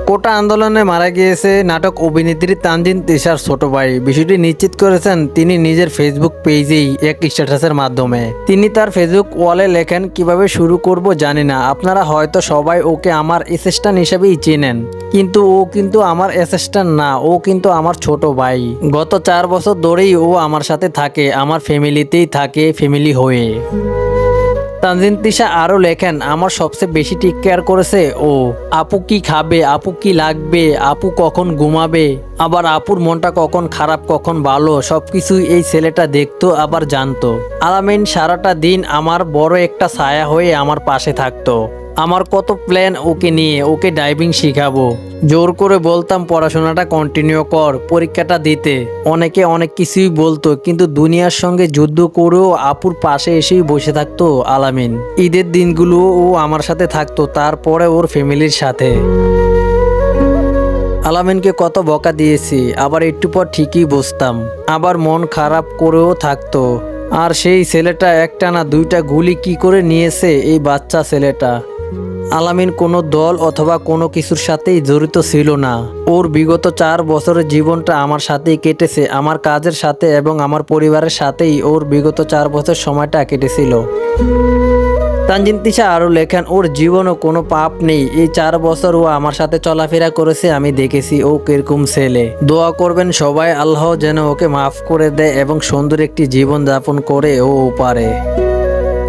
কোটা আন্দোলনে মারা গিয়েছে নাটক অভিনেত্রী তানজিন তিশার ছোট ভাই। বিষয়টি নিশ্চিত করেছেন তিনি নিজের ফেসবুক পেজেই এক স্ট্যাটাসের মাধ্যমে। তিনি তার ফেসবুক ওয়ালে লেখেন, কিভাবে শুরু করব জানি না। আপনারা হয়তো সবাই ওকে আমার অ্যাসিস্ট্যান্ট হিসেবেই চেনেন, কিন্তু ও কিন্তু আমার অ্যাসিস্ট্যান্ট না, ও কিন্তু আমার ছোট ভাই। গত 4 বছর ধরেই ও আমার সাথে থাকে, আমার ফ্যামিলিতেই থাকে, ফ্যামিলি হয়ে। তানজিন তিশা আরও লেখেন, আমার সবচেয়ে বেশি টেক কেয়ার করেছে ও। আপু কি খাবে, আপু কি লাগবে, আপু কখন ঘুমাবে, আবার আপুর মনটা কখন খারাপ কখন ভালো, সবকিছুই এই ছেলেটা দেখতো আবার জানতো। আলামিন সারাটা দিন আমার বড় একটা ছায়া হয়ে আমার পাশে থাকতো। আমার কত প্ল্যান ওকে নিয়ে, ওকে ড্রাইভিং শিখাবো। জোর করে বলতাম পড়াশোনাটা কন্টিনিউ কর, পরীক্ষাটা দিতে। অনেকে অনেক কিছুই বলতো, কিন্তু দুনিয়ার সঙ্গে যুদ্ধ করেও আপুর পাশে এসেই বসে থাকতো আলামিন। ঈদের দিনগুলো ও আমার সাথে থাকতো, তারপরে ওর ফ্যামিলির সাথে। আলামিনকে কত বকা দিয়েছি, আবার একটু পর ঠিকই বসতাম, আবার মন খারাপ করেও থাকতো। আর সেই ছেলেটা একটা না দুইটা গুলি কি করে নিয়েছে এই বাচ্চা ছেলেটা। আলামিন কোনো দল অথবা কোনো কিছুর সাথেই জড়িত ছিল না। ওর বিগত 4 বছরের জীবনটা আমার সাথেই কেটেছে, আমার কাজের সাথে এবং আমার পরিবারের সাথেই ওর বিগত 4 বছর সময়টা কেটেছিল। তানজিন তিশা আরও লেখেন, ওর জীবনও কোনো পাপ নেই। এই 4 বছর ও আমার সাথে চলাফেরা করেছে, আমি দেখেছি ও কিরকম ছেলে। দোয়া করবেন সবাই, আল্লাহ যেন ওকে মাফ করে দেয় এবং সুন্দর একটি জীবন যাপন করে ও পারে।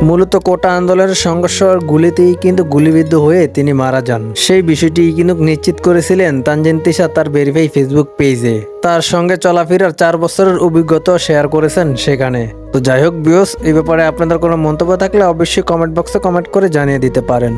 মূলত কোটা আন্দোলনের সংঘর্ষের গুলিতেই কিন্তু গুলিবিদ্ধ হয়ে তিনি মারা যান। সেই বিষয়টি কিন্তু নিশ্চিত করেছিলেন তানজিন তিশা তার ভেরিফাই ফেসবুক পেজে। তার সঙ্গে চলাফেরার 4 বছরের অভিজ্ঞতা শেয়ার করেছেন সেখানে। তো যাই হোক ভিউয়ার্স, এই ব্যাপারে আপনাদের কোনো মন্তব্য থাকলে অবশ্যই কমেন্ট বক্সে কমেন্ট করে জানিয়ে দিতে পারেন।